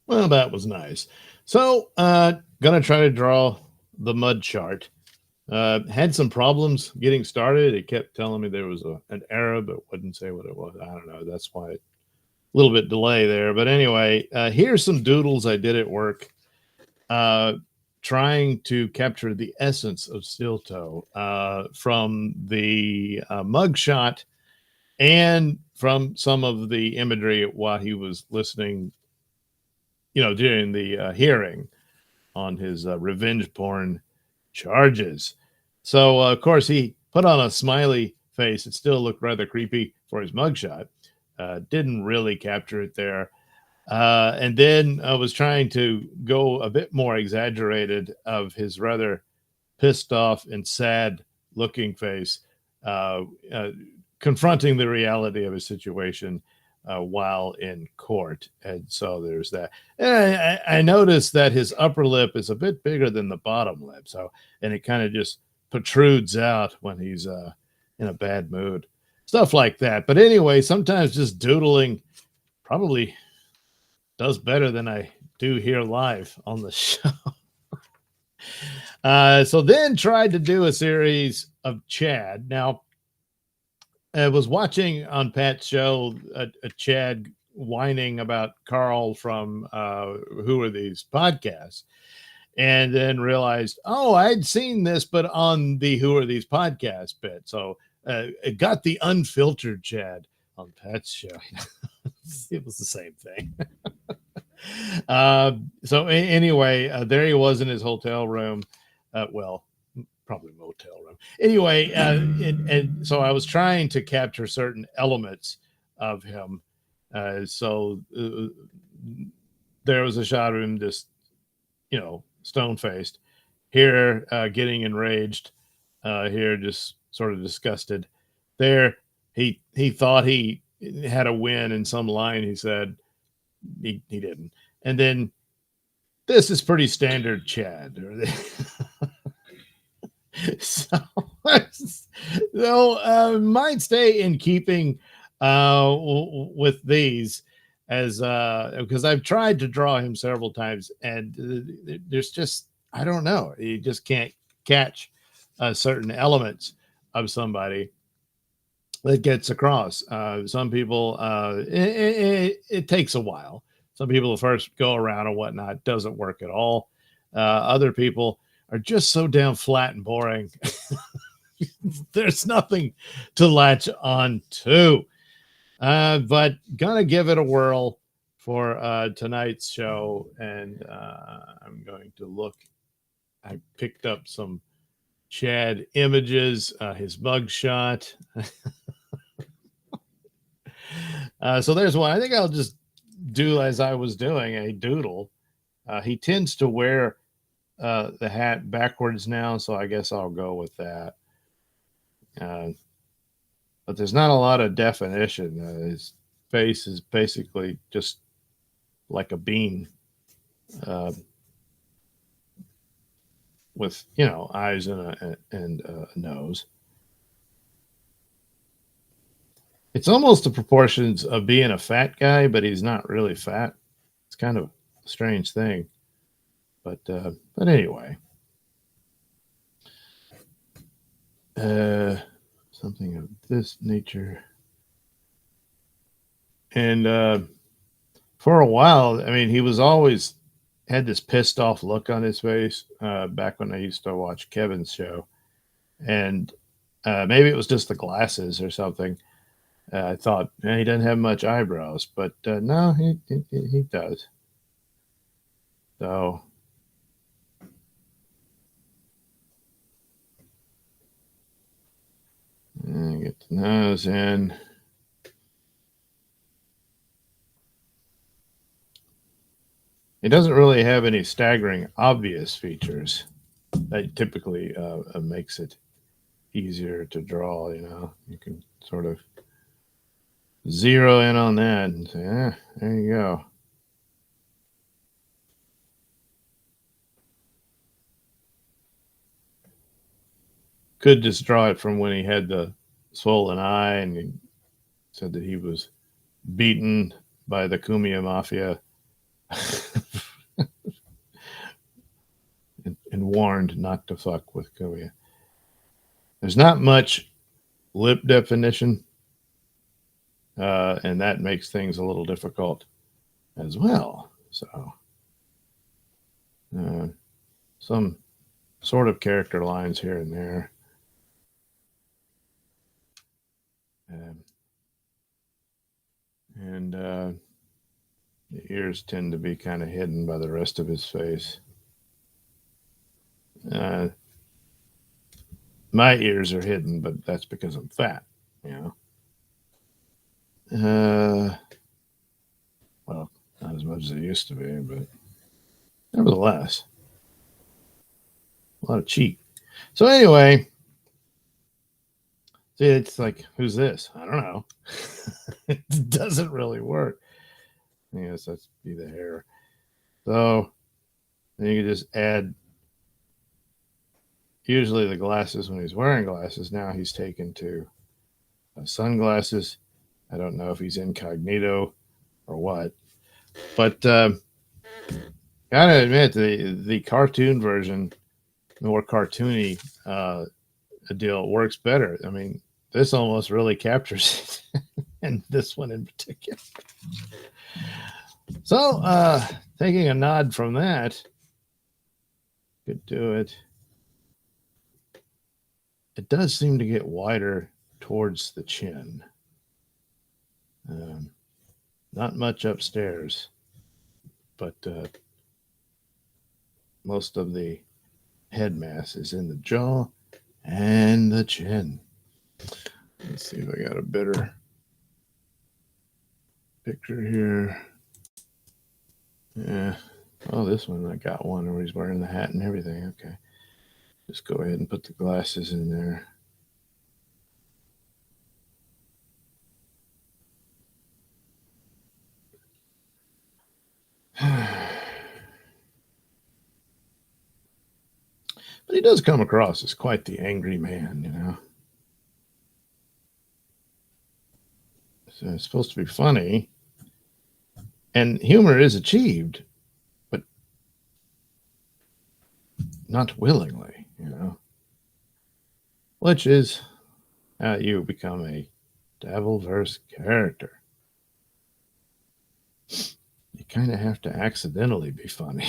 Well, that was nice. So, gonna try to draw the mud chart. Had some problems getting started. It kept telling me there was an error, but wouldn't say what it was. I don't know. That's why a little bit delay there. But anyway, here's some doodles I did at work, uh, trying to capture the essence of Steel Toe from the mugshot and from some of the imagery while he was listening, during the hearing on his revenge porn charges. So, of course, he put on a smiley face. It still looked rather creepy for his mugshot. Didn't really capture it there. And then I was trying to go a bit more exaggerated of his rather pissed off and sad looking face, uh, uh, confronting the reality of his situation while in court. And so there's that. And I noticed that his upper lip is a bit bigger than the bottom lip. So, and it kind of just protrudes out when he's in a bad mood, stuff like that. But anyway, sometimes just doodling probably does better than I do here live on the show. So then tried to do a series of Chad. Now, I was watching on Pat's show a Chad whining about Carl from Who Are These Podcasts, and then realized, oh, I'd seen this, but on the Who Are These Podcasts bit. So it got the unfiltered Chad on Pat's show. It was the same thing. Anyway, there he was in his hotel room. Well, probably motel room. Anyway, and so I was trying to capture certain elements of him. So there was a shot of him just, stone faced. Here, getting enraged. Here, just sort of disgusted. There, he thought he had a win in some line. He said he didn't. And then this is pretty standard Chad. So, might stay in keeping with these as because I've tried to draw him several times, and there's just, I don't know, you just can't catch certain elements of somebody that gets across. Some people, it takes a while. Some people, the first go around or whatnot, doesn't work at all. Other people are just so damn flat and boring. There's nothing to latch on to. But gonna give it a whirl for tonight's show, and I'm going to look. I picked up some Chad images, his mug shot. So there's one. I think I'll just do as I was doing, a doodle. He tends to wear the hat backwards now, so I guess I'll go with that. But there's not a lot of definition. His face is basically just like a bean, uh, with eyes and a nose. It's almost the proportions of being a fat guy, but he's not really fat. It's kind of a strange thing. But anyway, something of this nature. And for a while, I mean, he was always had this pissed off look on his face back when I used to watch Kevin's show. And maybe it was just the glasses or something. I thought he doesn't have much eyebrows, but no, he does. So get the nose in. It doesn't really have any staggering obvious features. That typically makes it easier to draw. You can sort of zero in on that and say, there you go. Could just draw it from when he had the swollen eye and he said that he was beaten by the Kumia Mafia and warned not to fuck with Kuya. There's not much lip definition, and that makes things a little difficult as well. So, some sort of character lines here and there. And the ears tend to be kind of hidden by the rest of his face. My ears are hidden, but that's because I'm fat, you know. Well, not as much as it used to be, but nevertheless, a lot of cheek. So anyway, see, it's like, who's this? I don't know. It doesn't really work. I guess that's be the hair. So then you can just add. Usually the glasses when he's wearing glasses. Now he's taken to sunglasses. I don't know if he's incognito or what, but gotta admit the cartoon version, the more cartoony deal works better. I mean, this almost really captures it, and this one in particular. So taking a nod from that, could do it. It does seem to get wider towards the chin. Not much upstairs, but most of the head mass is in the jaw and the chin. Let's see if I got a better picture here. Yeah. Oh, this one, I got one where he's wearing the hat and everything. Okay. Just go ahead and put the glasses in there. But he does come across as quite the angry man, you know. So it's supposed to be funny. And humor is achieved, but not willingly, you know. Which is how you become a Devilverse character. You kind of have to accidentally be funny.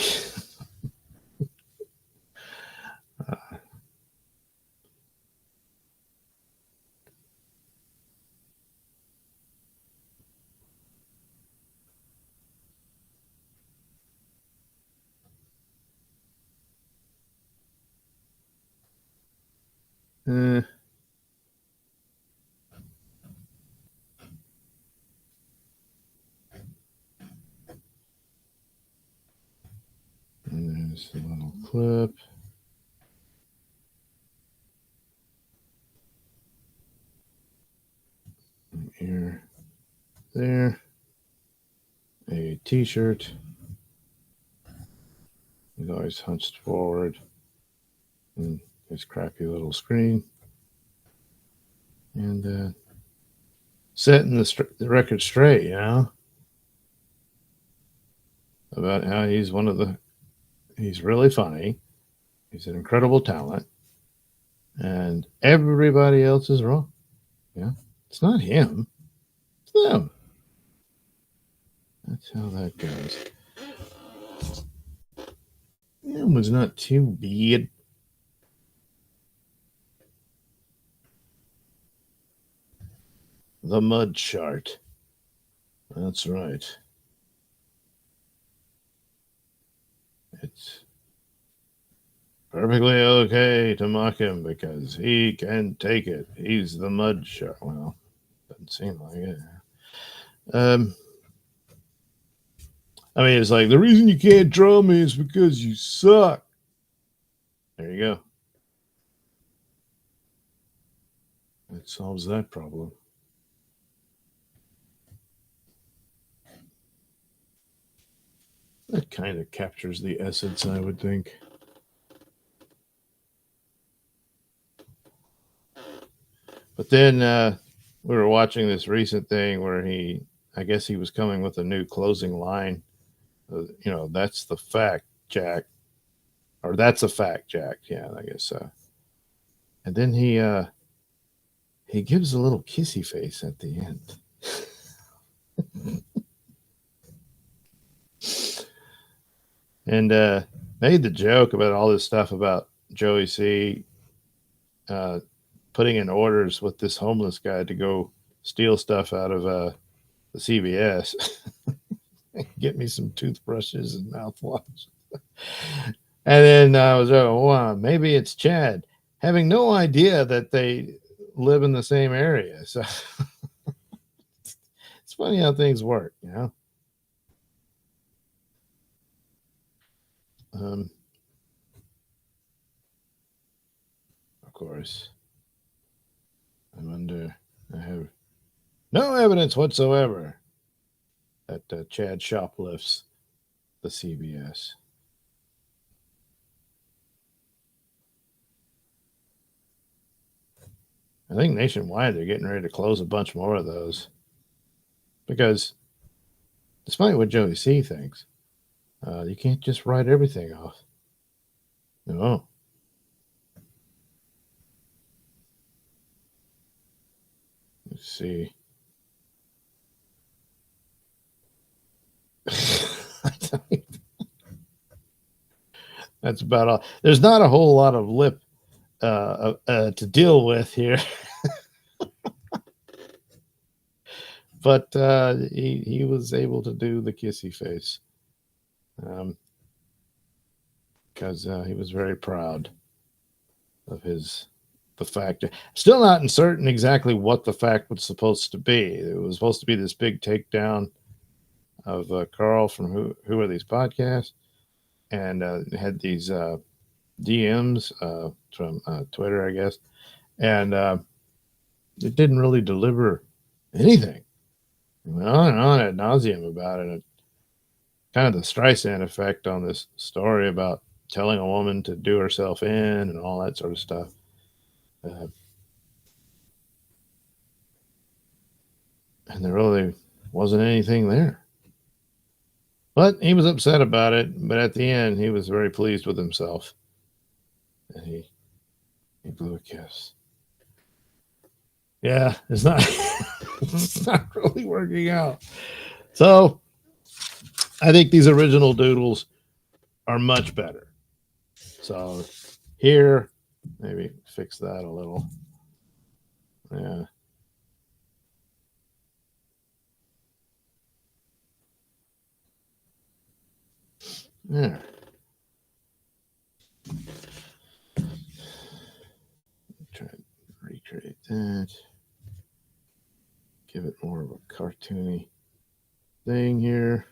And there's a little clip. Here, there. A t-shirt. He's always hunched forward. And his crappy little screen. And setting the record straight, you know? About how he's he's really funny. He's an incredible talent. And everybody else is wrong. Yeah. It's not him. It's them. That's how that goes. It was not too bad. The mud chart. That's right. It's perfectly okay to mock him because he can take it. He's the mud shark. Well, doesn't seem like it. I mean, it's like the reason you can't draw me is because you suck. There you go. That solves that problem. That kind of captures the essence, I would think. But then we were watching this recent thing where I guess he was coming with a new closing line That's the fact, Jack, or that's a fact, Jack. Yeah, I guess so. And then he gives a little kissy face at the end. And made the joke about all this stuff about Joey C uh, putting in orders with this homeless guy to go steal stuff out of the CVS. Get me some toothbrushes and mouthwash. And then I was, oh, wow, maybe it's Chad, having no idea that they live in the same area. So it's funny how things work, you know? Of course, I have no evidence whatsoever that Chad shoplifts the CVS. I think nationwide they're getting ready to close a bunch more of those because, despite what Joey C thinks, you can't just write everything off. No. Let's see. That's about all. There's not a whole lot of lip to deal with here. But he was able to do the kissy face because he was very proud of the fact. Still not certain exactly what the fact was supposed to be. It was supposed to be this big takedown of Carl from who are these podcasts, and had these DMs from Twitter, I guess, and it didn't really deliver anything. It went on and on ad nauseum about it. Kind of the Streisand effect on this story about telling a woman to do herself in and all that sort of stuff. And there really wasn't anything there. But he was upset about it. But at the end, he was very pleased with himself. And he blew a kiss. Yeah, it's not it's not really working out. So I think these original doodles are much better. So here, maybe fix that a little. Yeah. Yeah. Try to recreate that. Give it more of a cartoony thing here.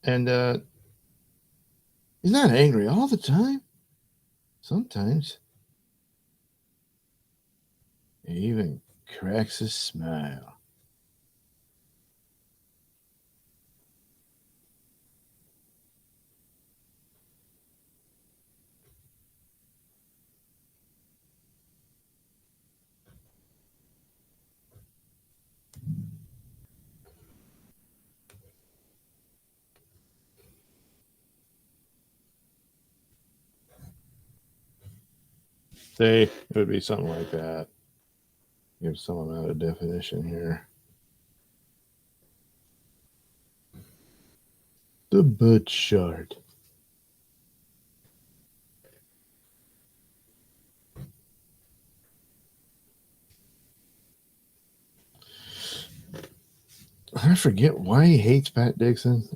And he's not angry all the time. Sometimes he even cracks a smile. Say it would be something like that. Give some amount of definition here. The butt chart. I forget why he hates Pat Dixon.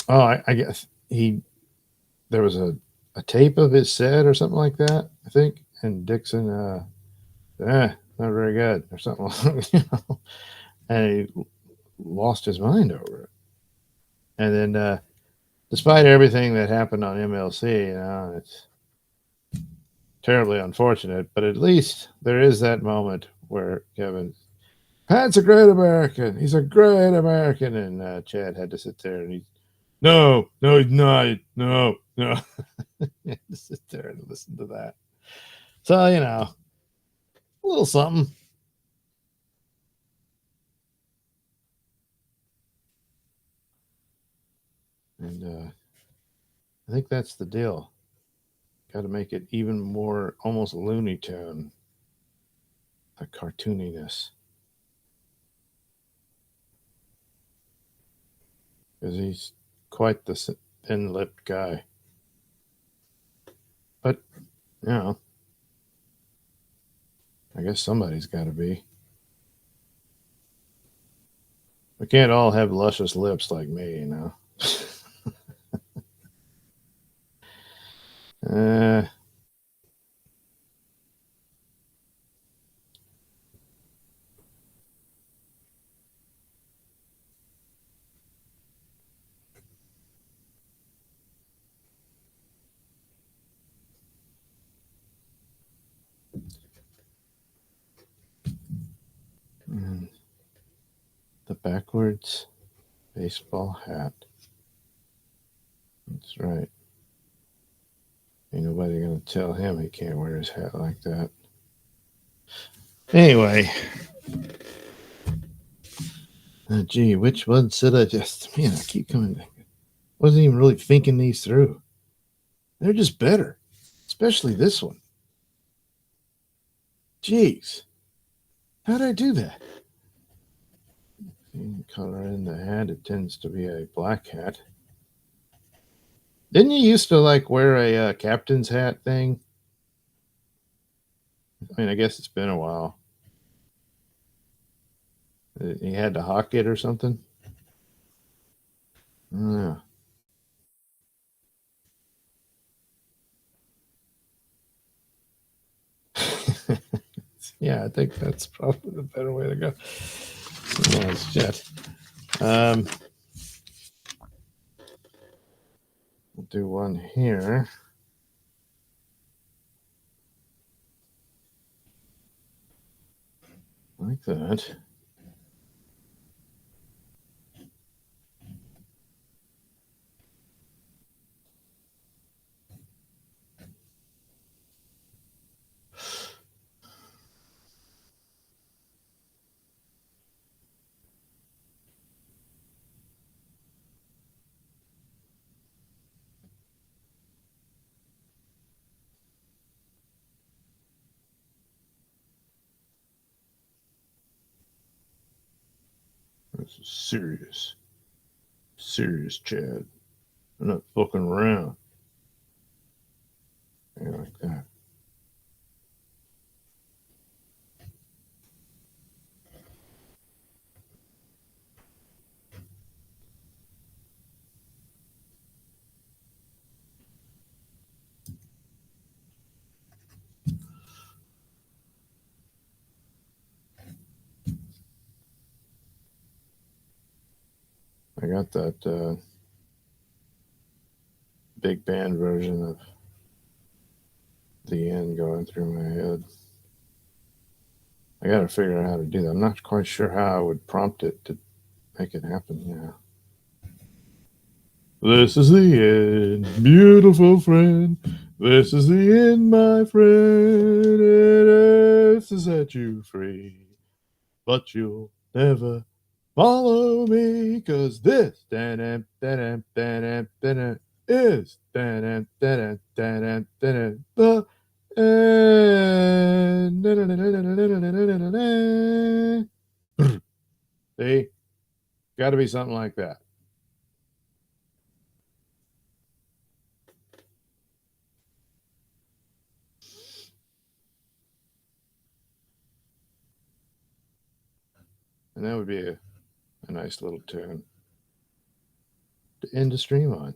I guess there was a tape of his set or something like that, I think. And Dixon, not very good or something. And he lost his mind over it. And then, despite everything that happened on MLC, it's terribly unfortunate. But at least there is that moment where Pat's a great American. He's a great American. And Chad had to sit there and no, he's not. No, No, just sit there and listen to that. So a little something. And I think that's the deal. Got to make it even more almost Looney Tune, a cartooniness. Because he's quite the thin lipped guy. But, I guess somebody's got to be. We can't all have luscious lips like me. uh, the backwards baseball hat. That's right. Ain't nobody gonna tell him he can't wear his hat like that. Anyway, gee, which one should I just? Man, I keep coming back. Wasn't even really thinking these through. They're just better, especially this one. Jeez, how'd I do that? Color in the hat, it tends to be a black hat. Didn't you used to like wear a captain's hat thing? I mean, I guess it's been a while. You had to hawk it or something. Yeah. Yeah, I think that's probably the better way to go. Oh, shit. We'll do one here. Like that. This is serious. Serious, Chad. I'm not fucking around. Yeah, like that. I got that big band version of the end going through my head. I got to figure out how to do that. I'm not quite sure how I would prompt it to make it happen. Yeah. This is the end, beautiful friend. This is the end, my friend. It is to set you free. But you'll never follow me, cause this is the end. See? Gotta be something like that. And that would be a nice little tune to end the stream on.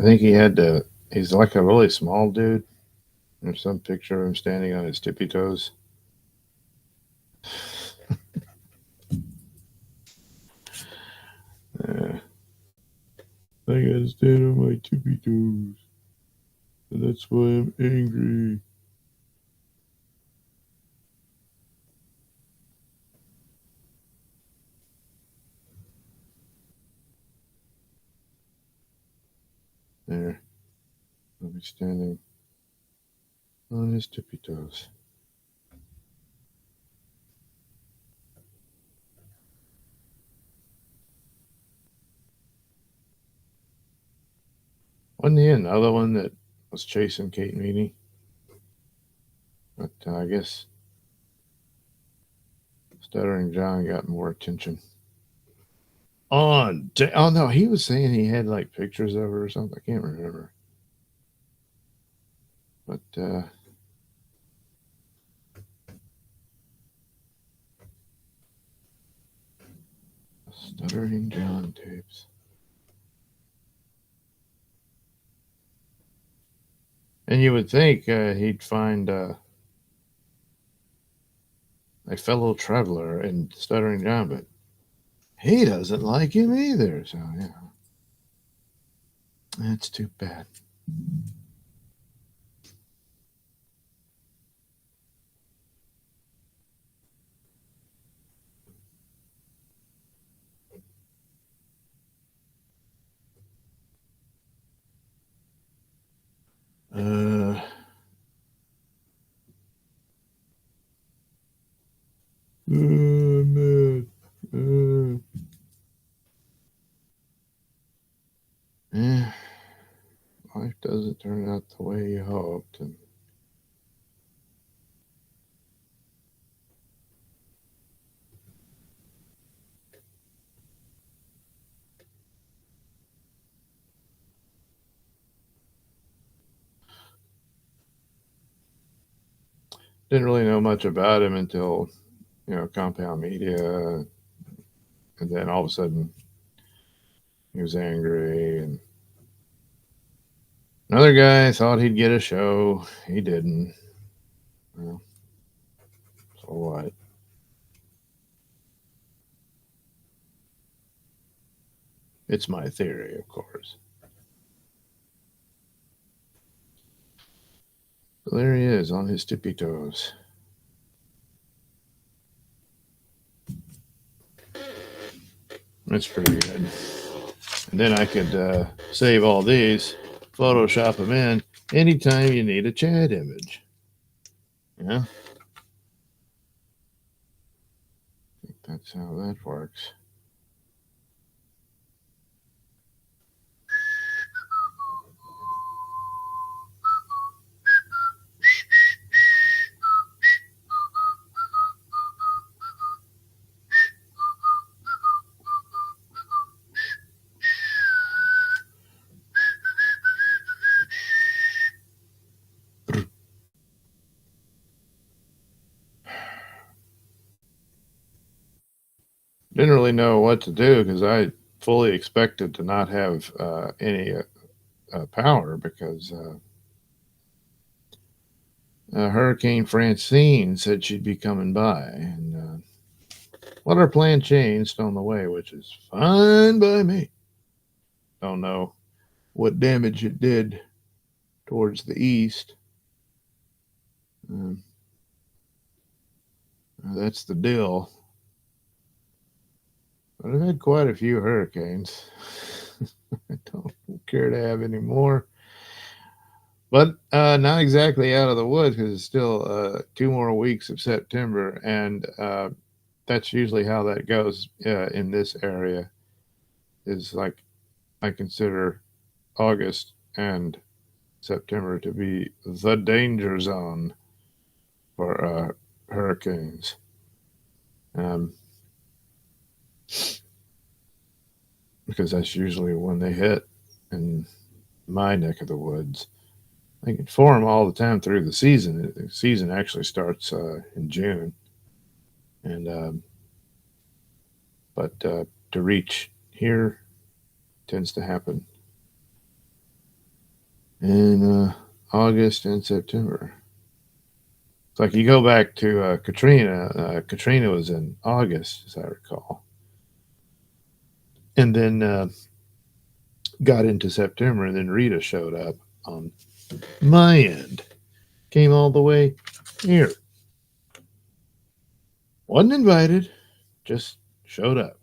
I think he had to. He's like a really small dude. There's some picture of him standing on his tippy toes. Uh, I gotta stand on my tippy toes, and that's why I'm angry. There, I'll be standing on his tippy toes. Wasn't he another one that was chasing Kate Meany? But I guess Stuttering John got more attention. Oh no, he was saying he had like pictures of her or something. I can't remember. But Stuttering John tapes. And you would think he'd find a fellow traveler in Stuttering John, but he doesn't like him either. So yeah, that's too bad. Uh, man. Yeah, life doesn't turn out the way you hoped, and didn't really know much about him until Compound Media, and then all of a sudden he was angry, and another guy thought he'd get a show. He didn't. Well, so what? It's my theory, of course. So there he is on his tippy toes. That's pretty good. And then I could save all these, Photoshop them in anytime you need a Chad image. Yeah, I think that's how that works. Didn't really know what to do because I fully expected to not have any power because Hurricane Francine said she'd be coming by, and well, our plan changed on the way, which is fine by me. Don't know what damage it did towards the east. Um, that's the deal. But I've had quite a few hurricanes. I don't care to have any more. But not exactly out of the woods because it's still 2 more weeks of September, and that's usually how that goes in this area. Is like I consider August and September to be the danger zone for hurricanes. Um, because that's usually when they hit in my neck of the woods. They can form all the time through the season. The season actually starts in June, and but to reach here tends to happen in August and September. It's like you go back to Katrina. Katrina was in August, as I recall, and then got into September, and then Rita showed up on my end. Came all the way here. Wasn't invited, just showed up.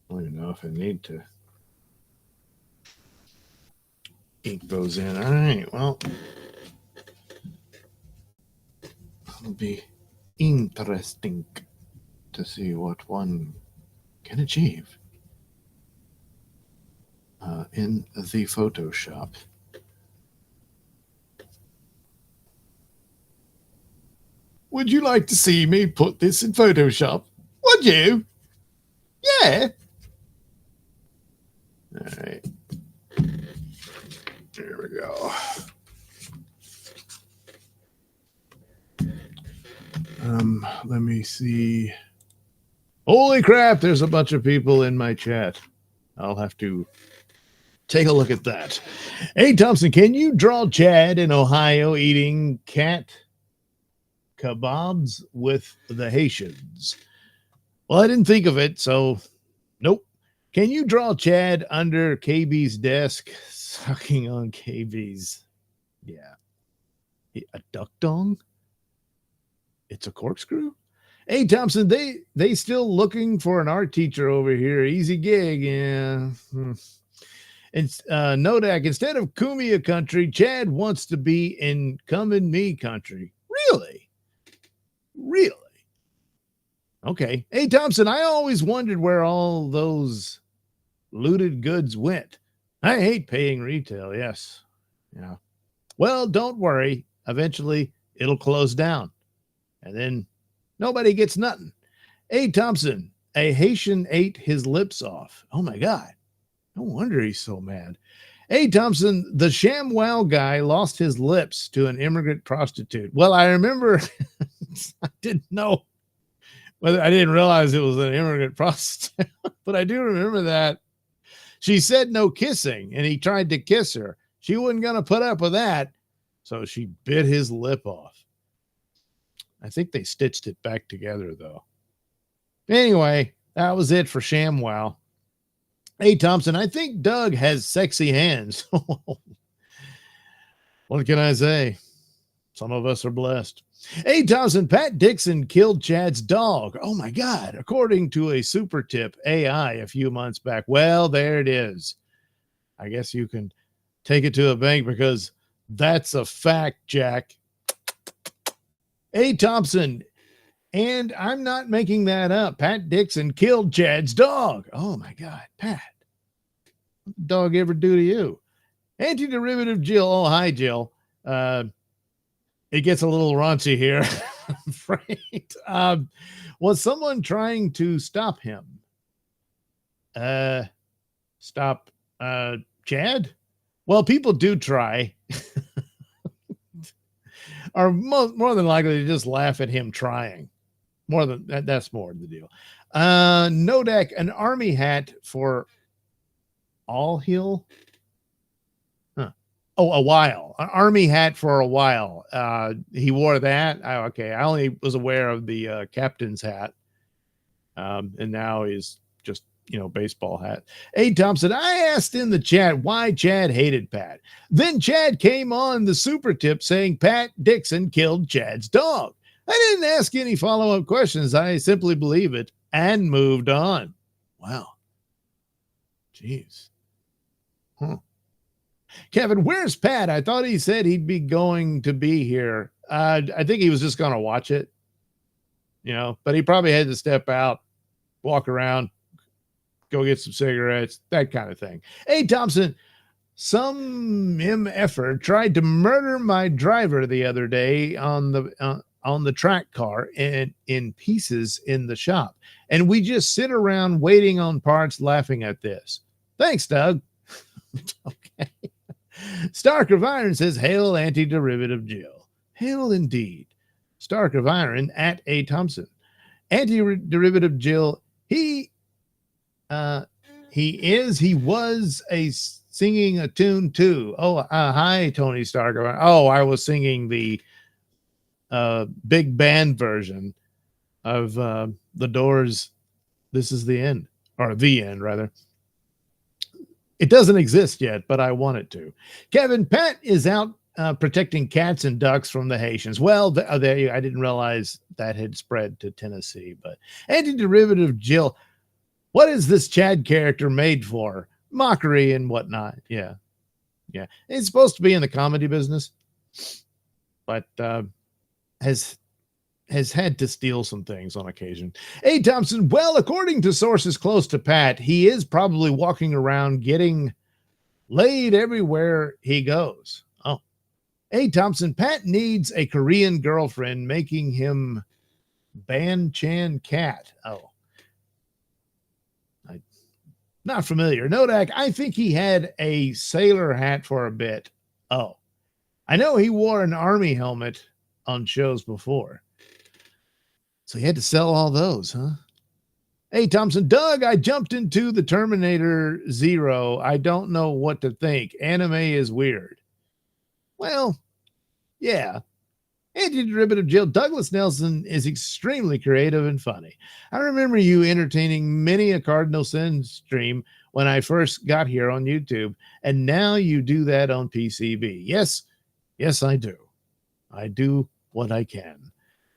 I don't even know if I need to ink those in. All right, well, it'll be interesting to see what one can achieve in the Photoshop. Would you like to see me put this in Photoshop? Would you? Yeah. All right. There we go. Let me see. Holy crap, there's a bunch of people in my chat. I'll have to take a look at that. Hey, Thompson, can you draw Chad in Ohio eating cat kebabs with the Haitians? Well, I didn't think of it, so nope. Can you draw Chad under KB's desk sucking on KB's? Yeah. A duck dong? It's a corkscrew? Hey, Thompson, they still looking for an art teacher over here. Easy gig, yeah. And Nodak, instead of Kumia country, Chad wants to be in Come in Me country. Really? Really? Okay. Hey, Thompson, I always wondered where all those looted goods went. I hate paying retail, yes. Yeah. Well, don't worry. Eventually, it'll close down. And then nobody gets nothing. Hey, Thompson, a Haitian ate his lips off. Oh, my God. No wonder he's so mad. Hey, Thompson, the ShamWow guy lost his lips to an immigrant prostitute. Well, I remember, I didn't know whether I didn't realize it was an immigrant prostitute, but I do remember that. She said no kissing, and he tried to kiss her. She wasn't going to put up with that, so she bit his lip off. I think they stitched it back together, though. Anyway, that was it for ShamWow. Hey, Thompson, I think Doug has sexy hands. What can I say? Some of us are blessed. Hey, Thompson, Pat Dixon killed Chad's dog. Oh, my God. According to a super tip AI a few months back. Well, there it is. I guess you can take it to a bank because that's a fact, Jack. Hey, Thompson, and I'm not making that up. Pat Dixon killed Chad's dog. Oh, my God. Pat, what did the dog ever do to you? Anti-derivative Jill. Oh, hi, Jill. It gets a little raunchy here, I'm afraid. Was someone trying to stop him? Stop Chad? Well, people do try. Or more than likely to just laugh at him trying. More than that, that's more the deal. Nodak, an army hat for all hill. Oh, a while. An army hat for a while. He wore that. Okay, I only was aware of the captain's hat. And now he's just, baseball hat. Hey, Thompson, I asked in the chat why Chad hated Pat. Then Chad came on the super tip saying Pat Dixon killed Chad's dog. I didn't ask any follow-up questions. I simply believe it and moved on. Wow. Jeez. Huh. Kevin, where's Pat? I thought he said he'd be going to be here. I think he was just going to watch it, but he probably had to step out, walk around, go get some cigarettes, that kind of thing. Hey, Thompson, some MFer tried to murder my driver the other day on the track car and in pieces in the shop. And we just sit around waiting on parts laughing at this. Thanks, Doug. Okay. Stark of Iron says, hail anti-derivative Jill. Hail indeed. Stark of Iron at A. Thompson. Anti-derivative Jill, he was a singing a tune too. Oh, hi, Tony Stark. Oh, I was singing the big band version of The Doors' This Is the End, or The End, rather. It doesn't exist yet, but I want it to. Kevin, Pat is out protecting cats and ducks from the Haitians. Well, I didn't realize that had spread to Tennessee. But anti-derivative Jill, what is this Chad character made for? Mockery and whatnot. Yeah. It's supposed to be in the comedy business, but has had to steal some things on occasion. A. Thompson, well, according to sources close to Pat, he is probably walking around getting laid everywhere he goes. Oh. A. Thompson, Pat needs a Korean girlfriend making him Ban Chan Cat. Oh. Not familiar. Nodak, I think he had a sailor hat for a bit. Oh. I know he wore an army helmet on shows before. So he had to sell all those, huh? Hey, Thompson, Doug, I jumped into the Terminator Zero. I don't know what to think. Anime is weird. Well, yeah. Anti-derivative Jill, Douglas Nelson is extremely creative and funny. I remember you entertaining many a Cardinal Sin stream when I first got here on YouTube, and now you do that on PCB. Yes, I do. I do what I can.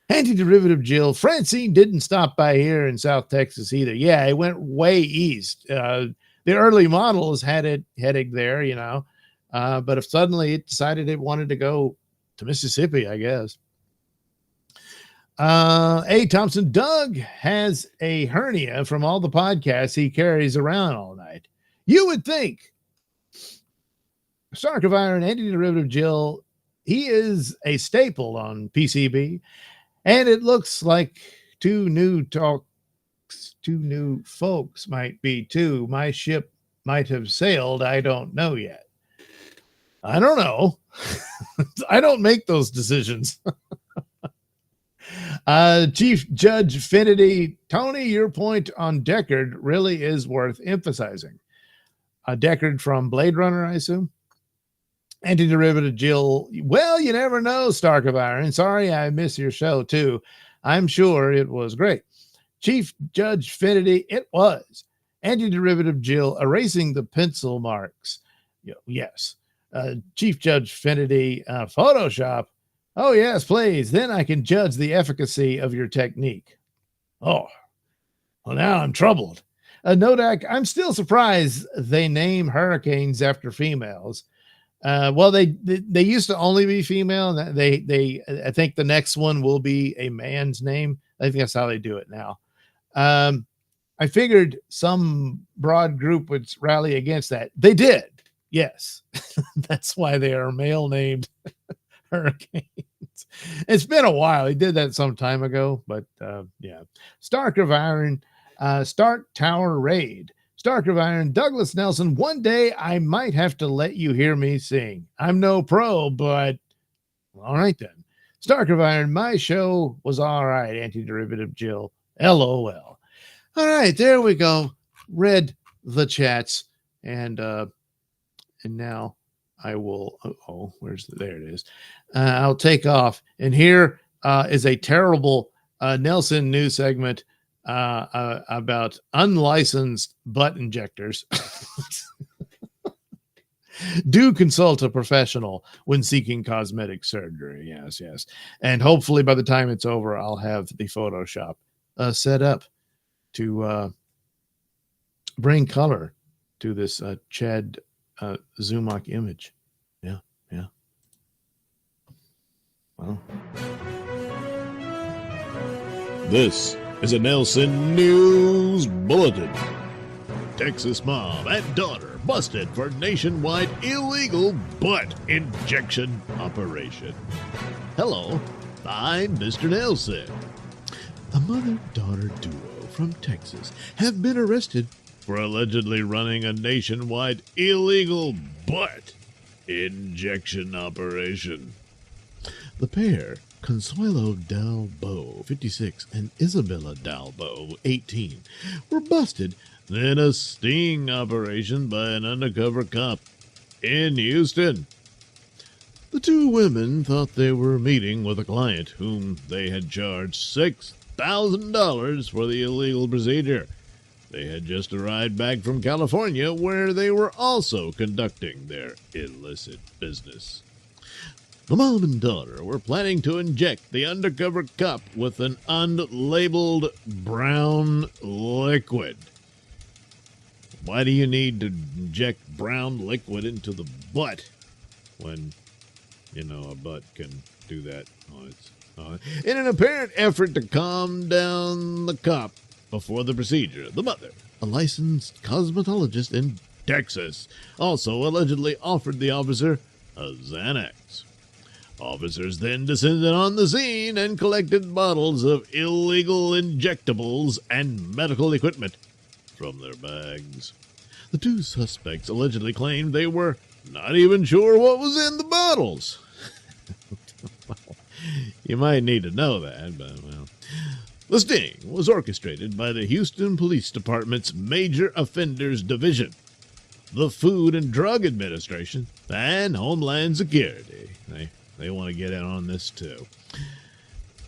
Anti-derivative Jill, Francine didn't stop by here in South Texas either. Yeah, it went way east. The early models had it heading there, but if suddenly it decided it wanted to go to Mississippi, I guess. A. Thompson, Doug has a hernia from all the podcasts he carries around all night. You would think. Stark of Iron, Anti-derivative Jill, he is a staple on PCB. And it looks like two new folks might be too. My ship might have sailed. I don't know yet. I don't know. I don't make those decisions. Chief Judge Finity, Tony, your point on Deckard really is worth emphasizing. Deckard from Blade Runner, I assume. Anti-derivative Jill, well, you never know, Stark of Iron. Sorry I miss your show, too. I'm sure it was great. Chief Judge Finity, it was. Anti-derivative Jill, erasing the pencil marks. Yes. Chief Judge Finity, Photoshop. Oh, yes, please. Then I can judge the efficacy of your technique. Oh, well, now I'm troubled. Nodak, I'm still surprised they name hurricanes after females. Well, they used to only be female, and I think the next one will be a man's name. I think that's how they do it now. I figured some broad group would rally against that. They did. Yes. That's why they are male named hurricanes. It's been a while. He did that some time ago, but yeah. Stark of Iron, Stark Tower Raid. Stark of Iron, Douglas Nelson, one day I might have to let you hear me sing. I'm no pro, but all right then. Stark of Iron, my show was all right, Anti-derivative Jill. LOL. All right, there we go. Read the chats, and now I will, there it is. I'll take off. And here is a terrible Nelson news segment about unlicensed butt injectors. Do consult a professional when seeking cosmetic surgery. Yes. And hopefully by the time it's over, I'll have the Photoshop set up to bring color to this Chad Zumock image. Yeah. Well, this is a Nelson News Bulletin. Texas mom and daughter busted for nationwide illegal butt injection operation. Hello, I'm Mr. Nelson. A mother-daughter duo from Texas have been arrested for allegedly running a nationwide illegal butt injection operation. The pair, Consuelo Dalbo, 56, and Isabella Dalbo, 18, were busted in a sting operation by an undercover cop in Houston. The two women thought they were meeting with a client whom they had charged $6,000 for the illegal procedure. They had just arrived back from California, where they were also conducting their illicit business. The mom and daughter were planning to inject the undercover cop with an unlabeled brown liquid. Why do you need to inject brown liquid into the butt when, a butt can do that on its own? In an apparent effort to calm down the cop before the procedure, the mother, a licensed cosmetologist in Texas, also allegedly offered the officer a Xanax. Officers then descended on the scene and collected bottles of illegal injectables and medical equipment from their bags. The two suspects allegedly claimed they were not even sure what was in the bottles. Well, you might need to know that, but well. The sting was orchestrated by the Houston Police Department's Major Offenders Division, the Food and Drug Administration, and Homeland Security. They want to get in on this too.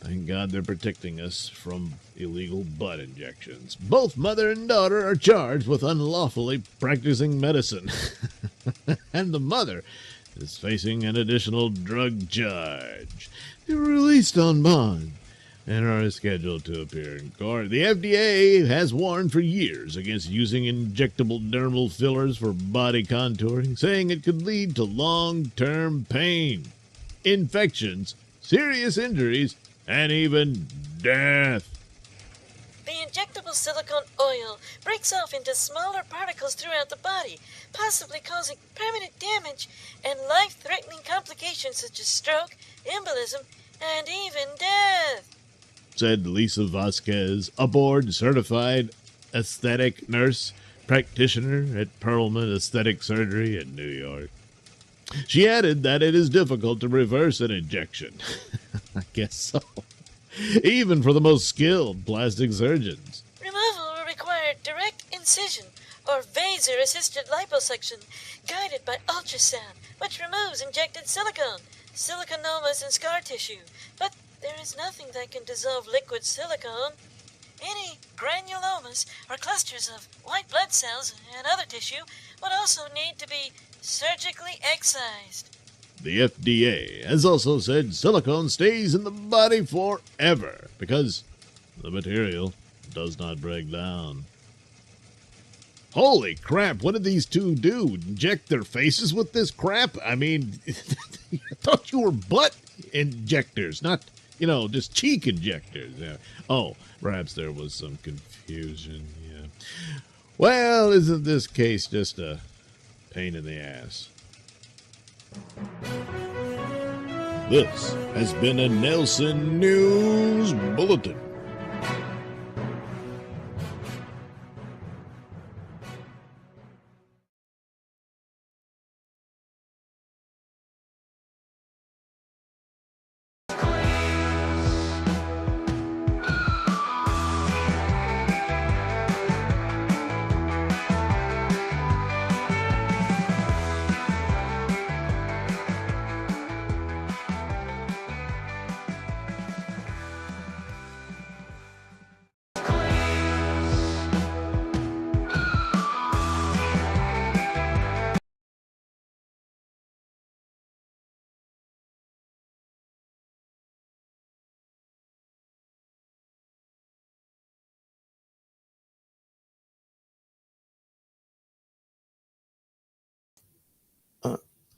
Thank God they're protecting us from illegal butt injections. Both mother and daughter are charged with unlawfully practicing medicine. And the mother is facing an additional drug charge. They were released on bond and are scheduled to appear in court. The FDA has warned for years against using injectable dermal fillers for body contouring, saying it could lead to long-term pain, infections, serious injuries, and even death. The injectable silicone oil breaks off into smaller particles throughout the body, possibly causing permanent damage and life-threatening complications such as stroke, embolism, and even death, said Lisa Vasquez, a board-certified aesthetic nurse practitioner at Perlman Aesthetic Surgery in New York. She added that it is difficult to reverse an injection. I guess so. Even for the most skilled plastic surgeons. Removal will require direct incision or vaser-assisted liposuction guided by ultrasound, which removes injected silicone, siliconomas, and scar tissue. But there is nothing that can dissolve liquid silicone. Any granulomas or clusters of white blood cells and other tissue would also need to be surgically excised. The FDA has also said silicone stays in the body forever because the material does not break down. Holy crap, what did these two do? Inject their faces with this crap? I mean, I thought you were butt injectors, not, just cheek injectors. Yeah. Oh, perhaps there was some confusion. Yeah. Well, isn't this case just a pain in the ass? This has been a Nelson News Bulletin.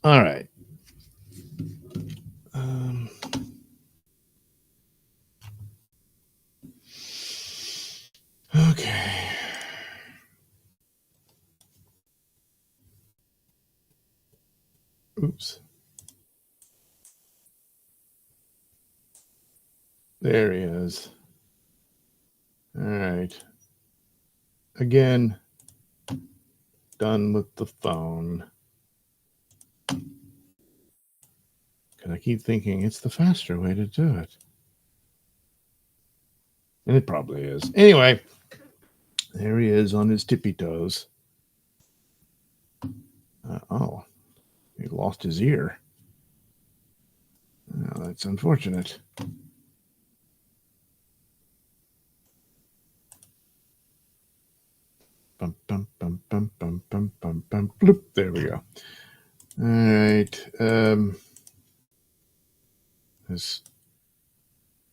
All right. Okay. Oops. There he is. All right. Again, done with the phone. Because I keep thinking it's the faster way to do it. And it probably is. Anyway, There he is on his tippy toes. Oh, he lost his ear. Oh, that's unfortunate. Bum, bum, bum, bum, bum, bum, bum, bum, bloop. There we go. All right. Is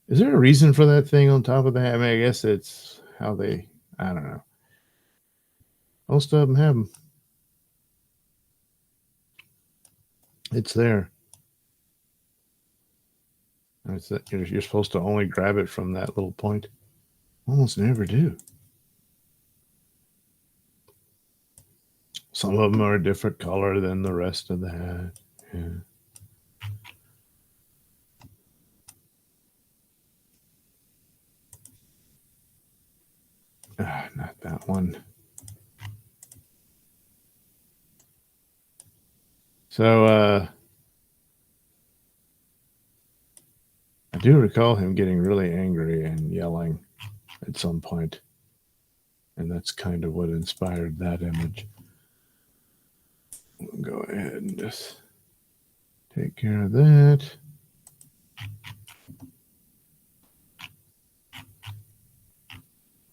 there a reason for that thing on top of the hat? I mean, I guess it's how they, I don't know. Most of them have them. It's there. It's that you're supposed to only grab it from that little point. Almost never do. Some of them are a different color than the rest of the hat. Yeah. Not that one. So, I do recall him getting really angry and yelling at some point, and that's kind of what inspired that image. We'll go ahead and just take care of that.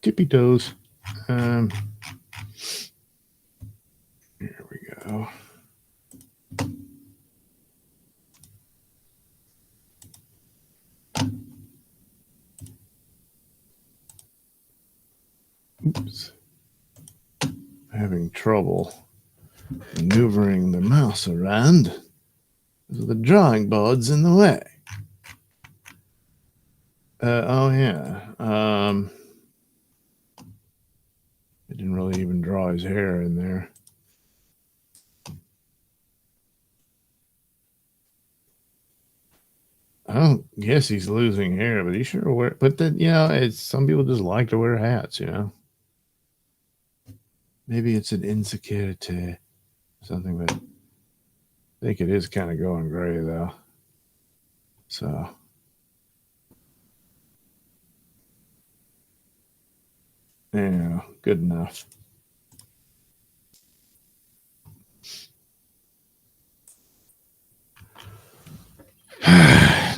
Tippy toes. Here we go. Oops. Having trouble maneuvering the mouse around because of the drawing board's in the way. Oh yeah. I didn't really even draw his hair in there. I don't guess he's losing hair, but he sure wear. But then, it's some people just like to wear hats. Maybe it's an insecurity or something, but I think it is kind of going gray though. So. Yeah, good enough.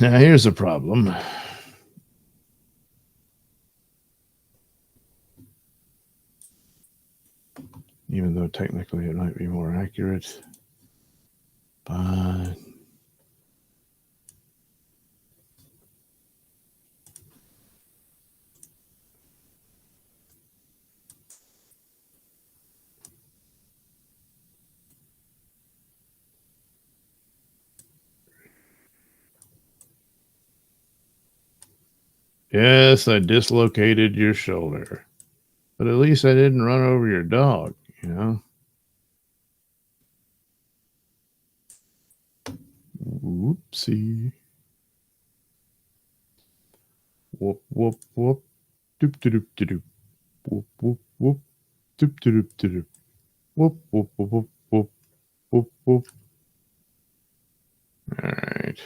Now here's a problem. Even though technically it might be more accurate. But yes, I dislocated your shoulder. But at least I didn't run over your dog, Whoopsie. Whoop, whoop, whoop. Doop, doop, doop, doop. Whoop, whoop, whoop. Doop, doop, doop, doop. Whoop, whoop, whoop, whoop, whoop, whoop, whoop. All right.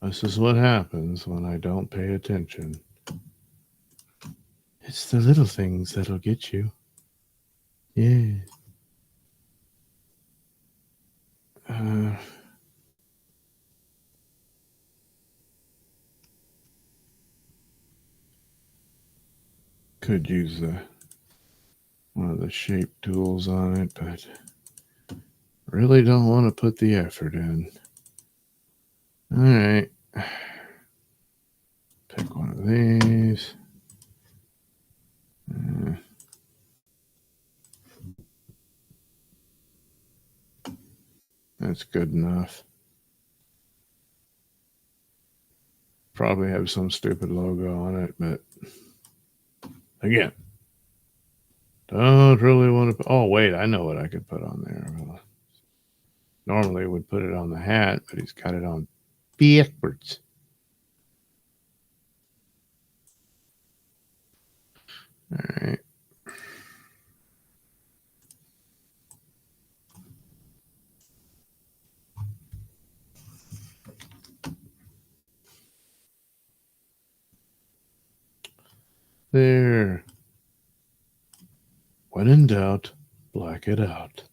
This is what happens when I don't pay attention. It's the little things that'll get you. Yeah. Could use one of the shape tools on it, but really don't want to put the effort in. All right. Pick one of these. That's good enough. Probably have some stupid logo on it, but again, don't really want to. Oh, wait, I know what I could put on there. Well, normally would put it on the hat, but he's got it on backwards. All right. There. When in doubt, black it out.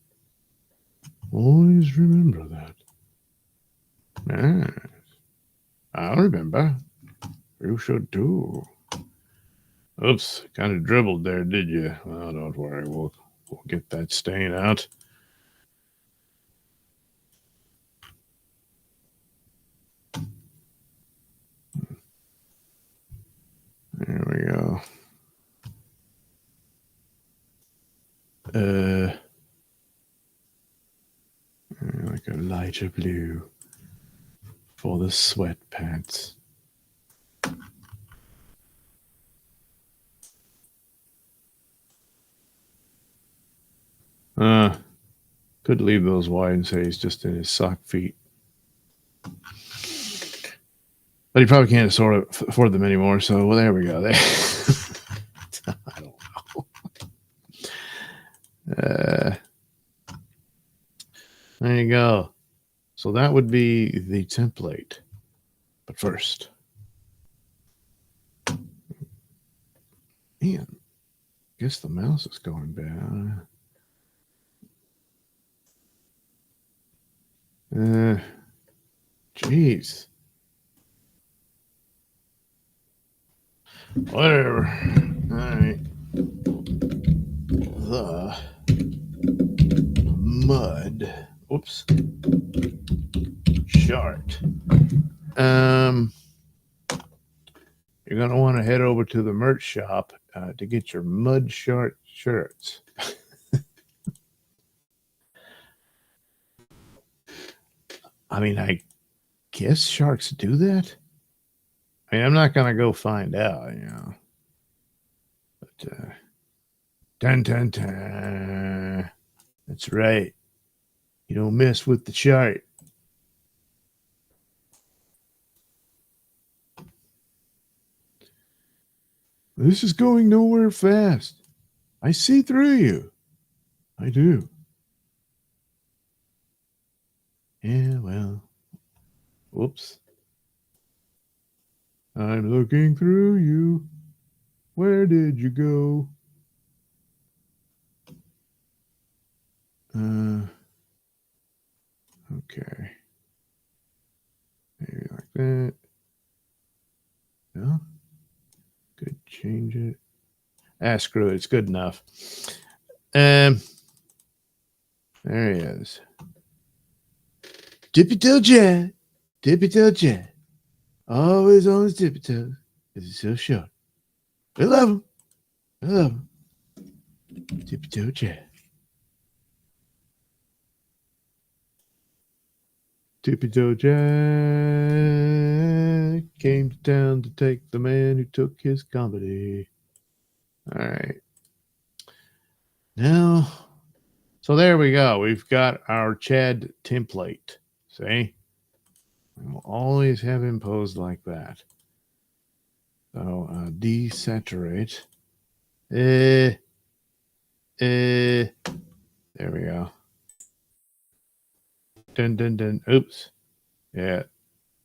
Always remember that. Yes, I'll remember. You should too. Oops, kind of dribbled there, did you? Well, don't worry. We'll get that stain out. There we go. Like a lighter blue for the sweatpants. Could leave those wide and say he's just in his sock feet. But he probably can't afford them anymore, so well, there we go. There. I don't know. There you go. So that would be the template. But first, man, guess the mouse is going bad. Jeez. Whatever. All right. The mud. Oops. Chart. You're going to want to head over to the merch shop to get your mud chart shirts. I mean, I guess sharks do that. I mean, I'm not going to go find out, you know. But, dun, dun, dun. That's right. You don't mess with the chart. This is going nowhere fast. I see through you. I do. Yeah, well. Whoops. I'm looking through you. Where did you go? Okay. Maybe like that. No? Could change it. Screw it. It's good enough. There he is. Tippy toe Chad. Tippy toe Chad. Always on his tippy toes. Because he's so short. I love him. I love him. Tippy toe Chad. Tippy toe Jack came to town to take the man who took his comedy. All right. Now, so there we go. We've got our Chad template. See? We'll always have him posed like that. So, desaturate. There we go. Dun, dun, dun. Oops. Yeah,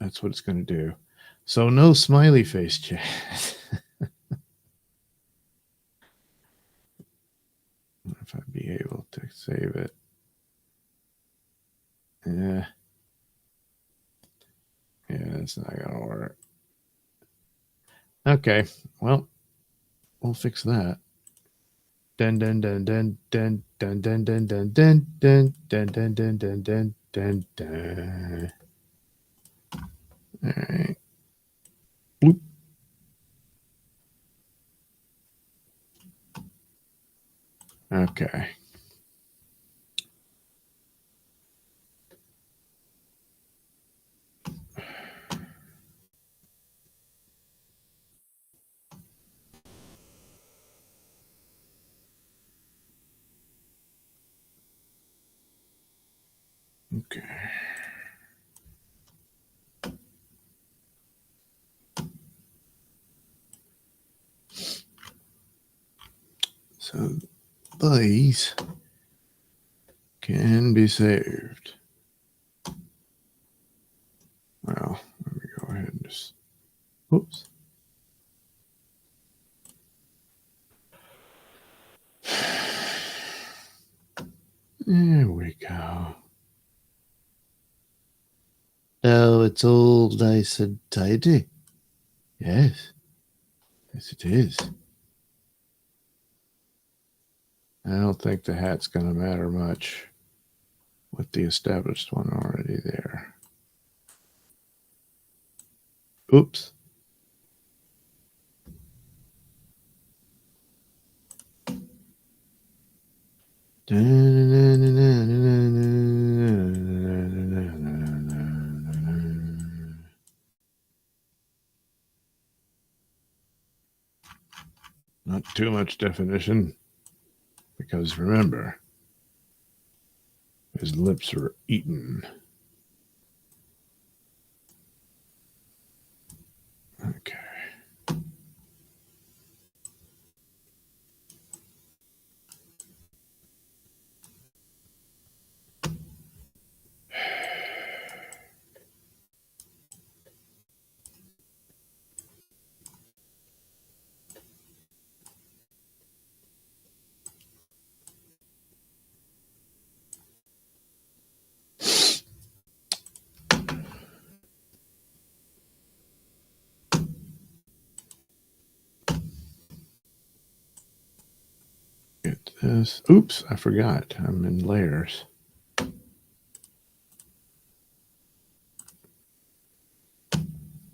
that's what it's going to do. So no smiley face chat. If I'd be able to save it. Yeah. Yeah, it's not going to work. Okay. Well, we'll fix that. Dun dun dun dun dun dun dun dun dun dun dun dun dun dun dun dun dun dun. All right. Bloop. Okay. Okay. So these can be saved. Well, let me go ahead and just, whoops. There we go. Oh, it's all nice and tidy. Yes. Yes, it is. I don't think the hat's going to matter much with the established one already there. Oops. Not too much definition, because remember, his lips are eaten. Okay. Get this. Oops, I forgot. I'm in layers.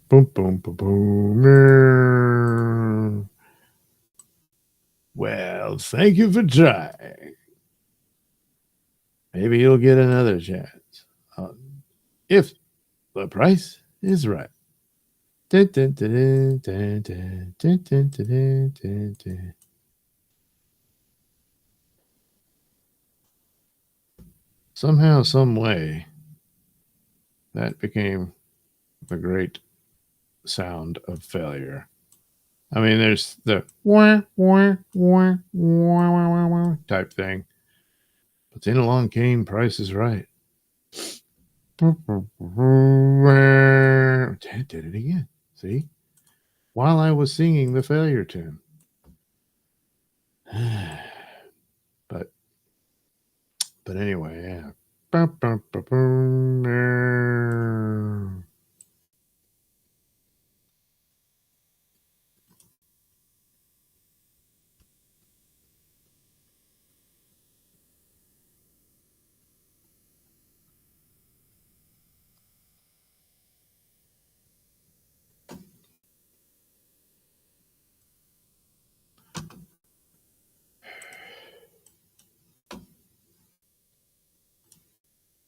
Boom, boom, boom, boom. Well, thank you for trying. Maybe you'll get another chance. If the price is right. Dun, dun, dun, dun, dun, dun, dun, dun, dun, dun. Somehow, some way, that became the great sound of failure. I mean, there's the wah, wah, wah, wah, wah, wah, wah type thing. But then along came Price is Right. Did it again. See? While I was singing the failure tune. But anyway, yeah.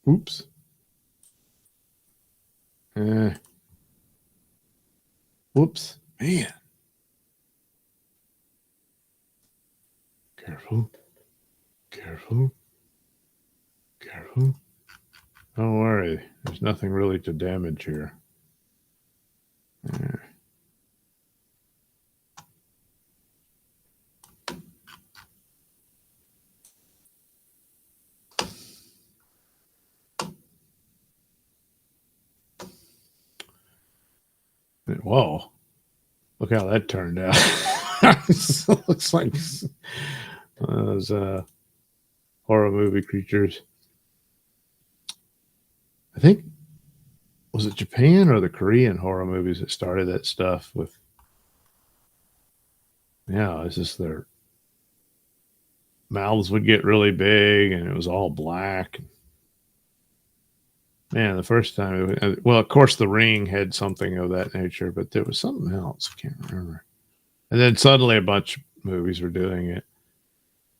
Oops. Whoops. Man. Careful. Careful. Careful. Don't worry. There's nothing really to damage here. Whoa. Look how that turned out. Looks like those horror movie creatures. I think, was it Japan or the Korean horror movies that started that stuff with, yeah, it's just their mouths would get really big and it was all black. Man, the first time, well, of course, The Ring had something of that nature, but there was something else. I can't remember. And then suddenly a bunch of movies were doing it.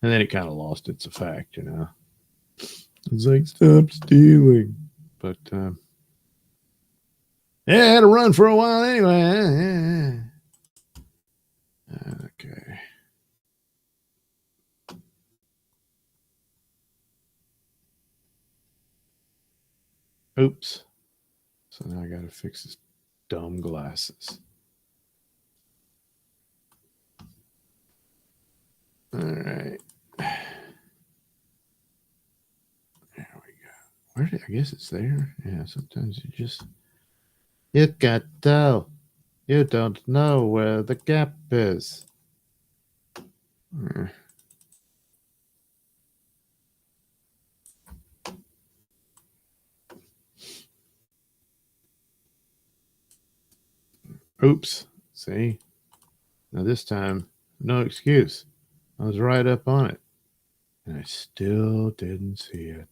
And then it kind of lost its effect, you know. It's like, stop stealing. But, yeah, I had to run for a while anyway. Okay. Oops. So now I got to fix his dumb glasses. All right. There we go. Where did I guess it's there? Yeah, sometimes you got tell. You don't know where the gap is. Oops. See? Now this time, no excuse. I was right up on it. And I still didn't see it.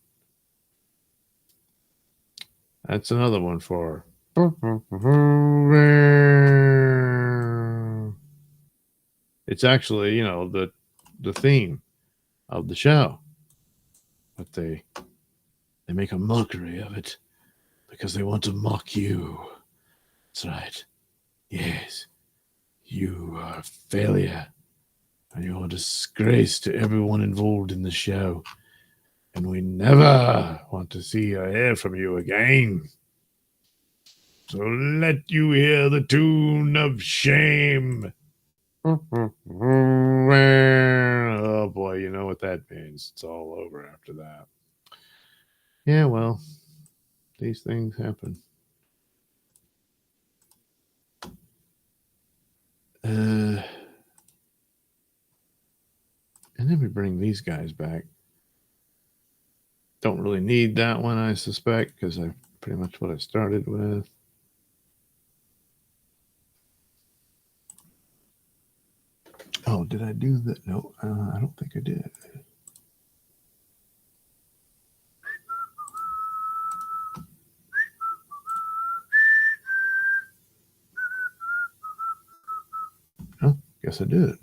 That's another one for. It's actually, the theme of the show. But they make a mockery of it because they want to mock you. That's right. Yes. You are a failure. And you're a disgrace to everyone involved in the show. And we never want to see or hear from you again. So let you hear the tune of shame. Oh boy, you know what that means. It's all over after that. Yeah, well, these things happen. And then we bring these guys back. Don't really need that one, I suspect, because I pretty much what I started with. Oh, did I do that? No, I don't think I did. Oh, guess I did.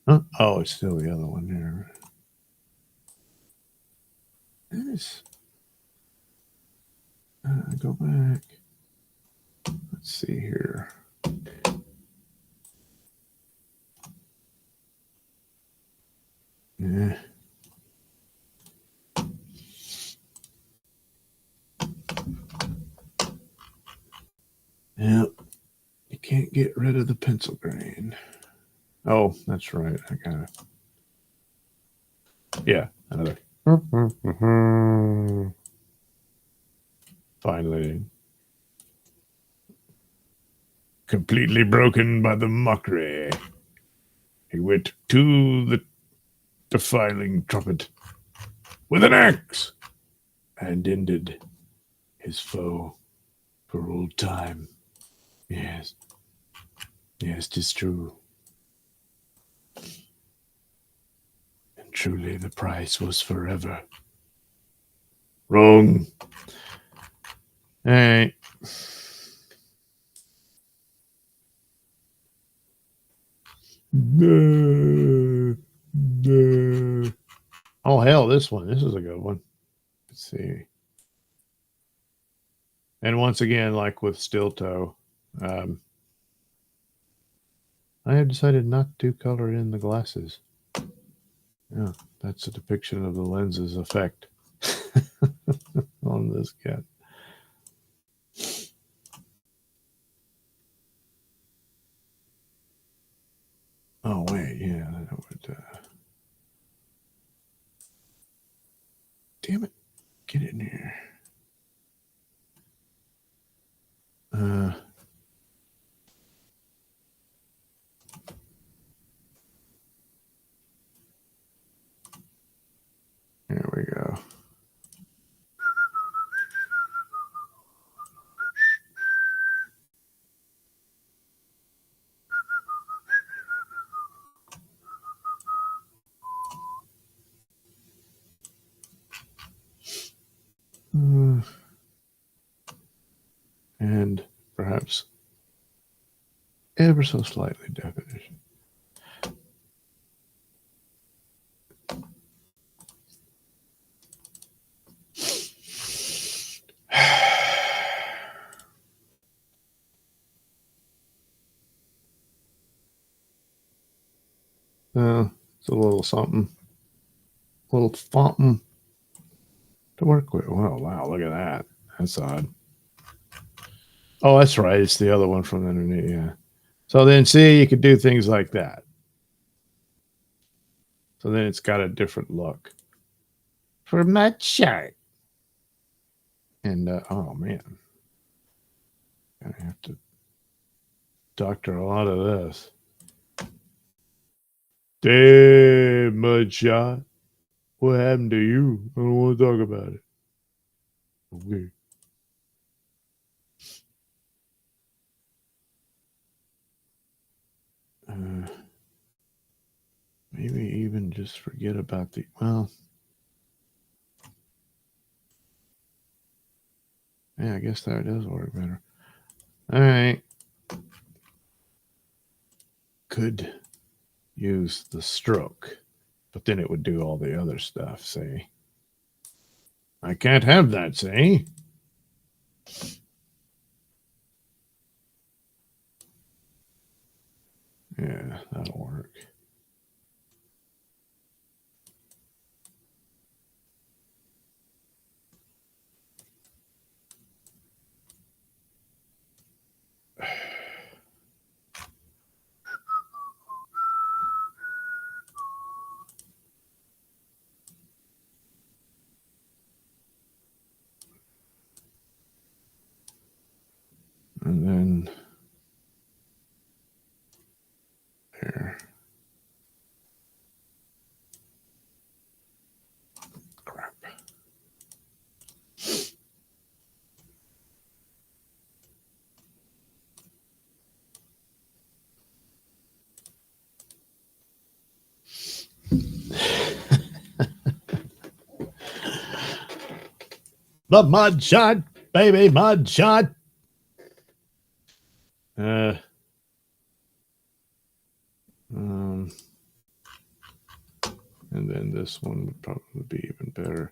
Huh? Oh, it's still the other one there. Yes. Go back. Let's see here. Yeah. Yep. You can't get rid of the pencil grain. Oh, that's right. I got it. Yeah, another. Finally. Completely broken by the mockery. He went to the defiling trumpet with an axe and ended his foe for old time. Yes. Yes, 'tis true. And truly the price was forever. Wrong. All right. Oh, hell, this one. This is a good one. Let's see. And once again, like with Steel Toe, I have decided not to color in the glasses. Yeah, that's a depiction of the lens's effect on this cat. Oh, wait, yeah. That would, damn it. Get in here. There we go. And perhaps ever so slightly definition. It's a little something, a little something to work with. Well, wow, look at that. That's odd. Oh, that's right. It's the other one from underneath. Yeah. So then, see, you could do things like that. So then it's got a different look for Mud Shark. And oh man, I have to doctor a lot of this. Damn, Mudshot. What happened to you? I don't want to talk about it. Okay. maybe even just forget about the, well, yeah, I guess that does work better. All right. Could use the stroke, but then it would do all the other stuff, see? I can't have that, see? Yeah, that'll work. And then there. Crap. The mud shot, baby, mud shot. And then this one would probably be even better.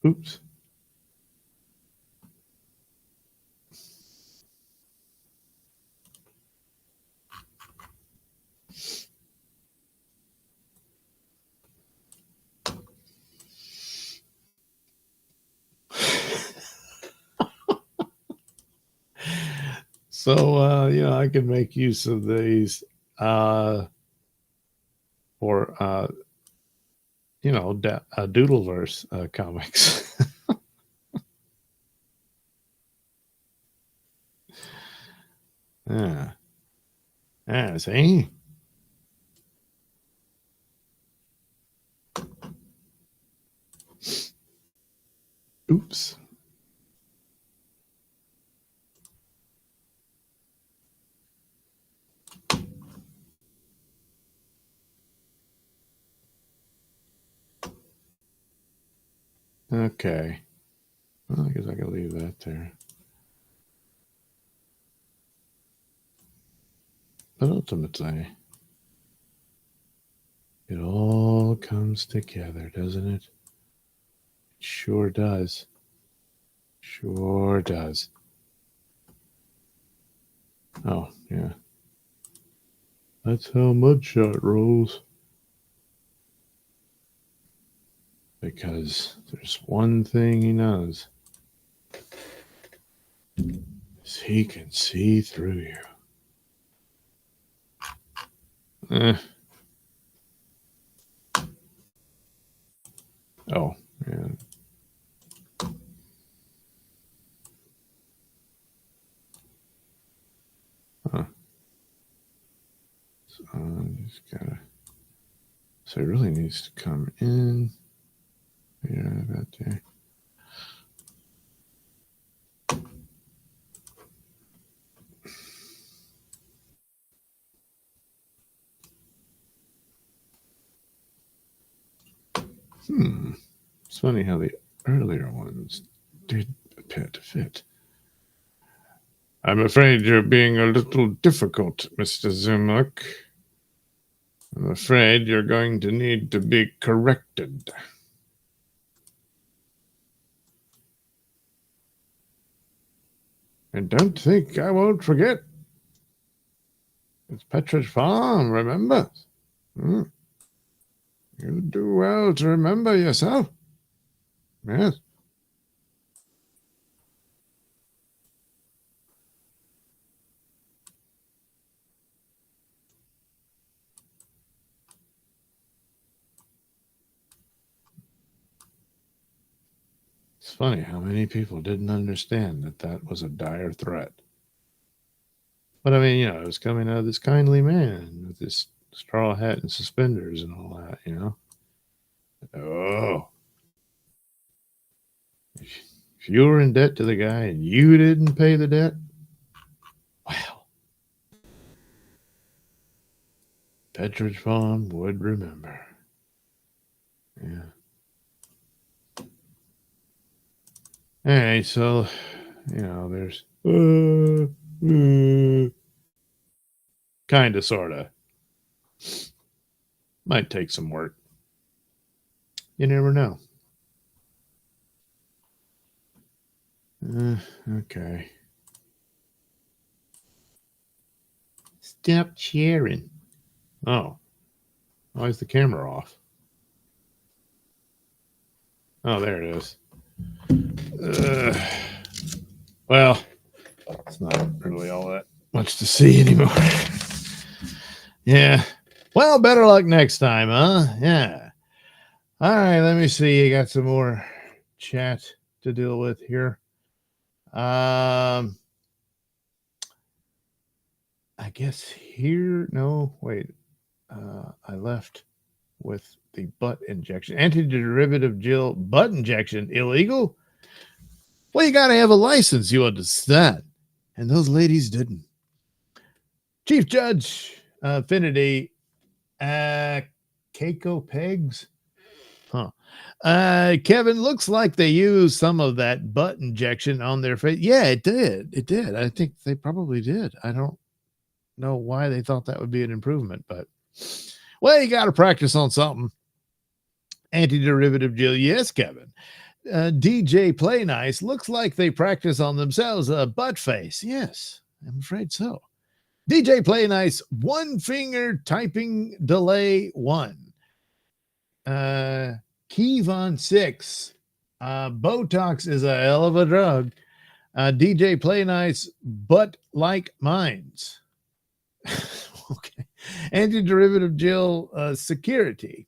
Oops. So, I can make use of these for, Doodleverse comics. Yeah. Yeah, see? Oops. Okay. Well, I guess I can leave that there. But ultimately, it all comes together, doesn't it? It sure does. Sure does. Oh, yeah. That's how Mudshot rolls. Because there's one thing he knows. Is he can see through you. Oh, yeah. Huh. So just gotta. So it really needs to come in. Yeah, about there. It's funny how the earlier ones did appear to fit. I'm afraid you're being a little difficult, Mr. Zumuk. I'm afraid you're going to need to be corrected. And don't think I won't forget. It's Petridge Farm, remember? You do well to remember yourself. Yes. It's funny how many people didn't understand that that was a dire threat. But I mean, it was coming out of this kindly man with this straw hat and suspenders and all that, Oh. If If you were in debt to the guy and you didn't pay the debt, wow. Petridge Farm would remember. Yeah. All right, so there's kind of, sort of. Might take some work. You never know. Okay. Stop cheering. Oh. Why is the camera off? Oh, there it is. Well, it's not really all that much to see anymore. Yeah. Well, better luck next time, huh? Yeah. All right, let me see. You got some more chat to deal with here. I guess here. No, wait. I left with the butt injection. Anti-derivative Jill butt injection illegal? Well, you got to have a license, you understand. And those ladies didn't. Chief Judge Finity, Keiko Pegs? Huh. Kevin, looks like they used some of that butt injection on their face. Yeah, it did. It did. I think they probably did. I don't know why they thought that would be an improvement, but well, you got to practice on something. Anti-derivative Jill. Yes, Kevin. DJ Play Nice, looks like they practice on themselves. Butt face. Yes, I'm afraid so. DJ Play Nice, one finger typing delay 1. Kevon 6. Botox is a hell of a drug. DJ Play Nice, butt like mines. Okay. Anti-derivative Jill, security.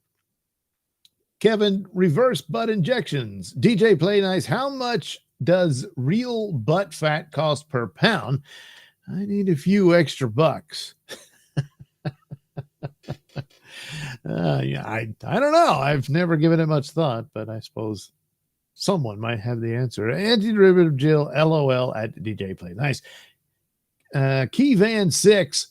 Kevin, reverse butt injections. DJ Play Nice, how much does real butt fat cost per pound? I need a few extra bucks. Yeah, I don't know. I've never given it much thought, but I suppose someone might have the answer. Anti-derivative Jill, LOL at DJ Play Nice. Keyvan 6.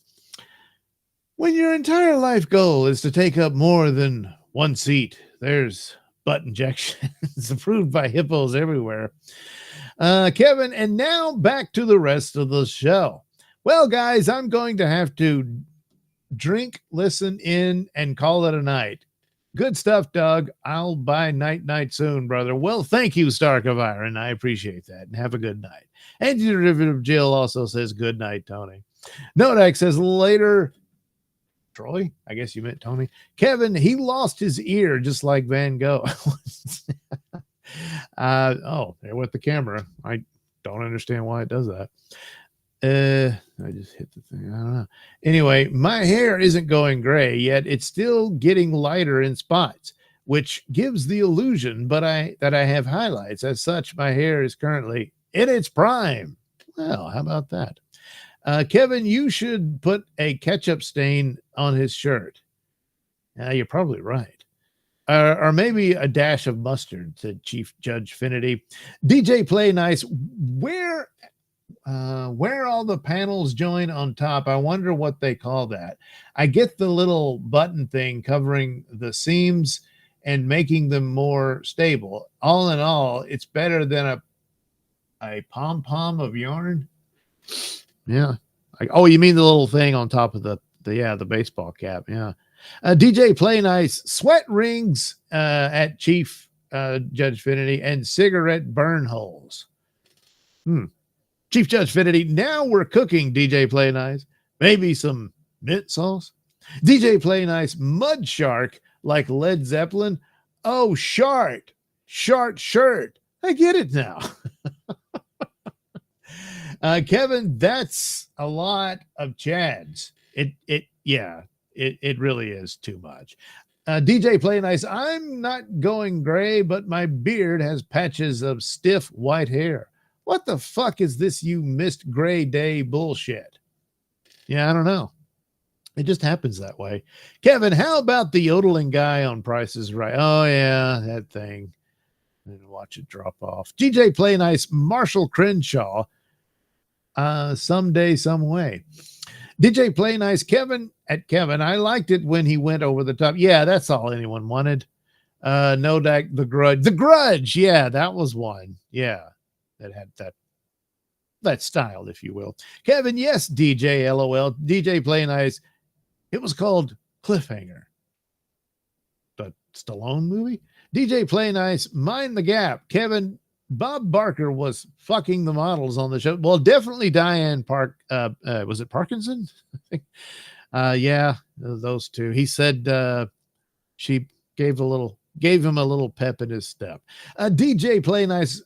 When your entire life goal is to take up more than one seat, there's butt injections approved by hippos everywhere. Kevin, and now back to the rest of the show. Well, guys, I'm going to have to drink, listen in, and call it a night. Good stuff, Doug. I'll buy night soon, brother. Well, thank you, Stark of Iron. I appreciate that. And have a good night. Anti-derivative Jill also says good night, Tony. Nodak says later. Troy, I guess you meant Tony. Kevin, he lost his ear just like Van Gogh. Oh, there with the camera. I don't understand why it does that. I just hit the thing. I don't know. Anyway, my hair isn't going gray yet. It's still getting lighter in spots, which gives the illusion that I have highlights. As such, my hair is currently in its prime. Well, how about that? Kevin, you should put a ketchup stain on his shirt. You're probably right. Or maybe a dash of mustard, said Chief Judge Finity. DJ Play Nice, where all the panels join on top, I wonder what they call that. I get the little button thing covering the seams and making them more stable. All in all, it's better than a pom-pom of yarn. Yeah. Oh, you mean the little thing on top of the baseball cap. Yeah. DJ Play Nice, sweat rings at Chief Judge Finity, and cigarette burn holes. Chief Judge Finity, now we're cooking, DJ Play Nice. Maybe some mint sauce. DJ Play Nice, mud shark like Led Zeppelin. Oh, shart shirt. I get it now. Kevin, that's a lot of Chads. It really is too much. DJ Play Nice, I'm not going gray, but my beard has patches of stiff white hair. What the fuck is this you missed gray day bullshit? Yeah, I don't know. It just happens that way. Kevin, how about the yodeling guy on Price is Right? Oh, yeah, that thing. and watch it drop off. DJ Play Nice, Marshall Crenshaw. Someday, some way. DJ Play Nice, Kevin at Kevin. I liked it when he went over the top. Yeah, that's all anyone wanted. Nodak, The Grudge. The Grudge. Yeah, that was one. Yeah, that had that style, if you will. Kevin, yes, DJ, LOL. DJ Play Nice. It was called Cliffhanger. The Stallone movie. DJ Play Nice, Mind the Gap. Kevin, Bob Barker was fucking the models on the show. Well, definitely Diane Park. Was it Parkinson? I think. Yeah, those two. He said she gave him a little pep in his step. DJ Play Nice,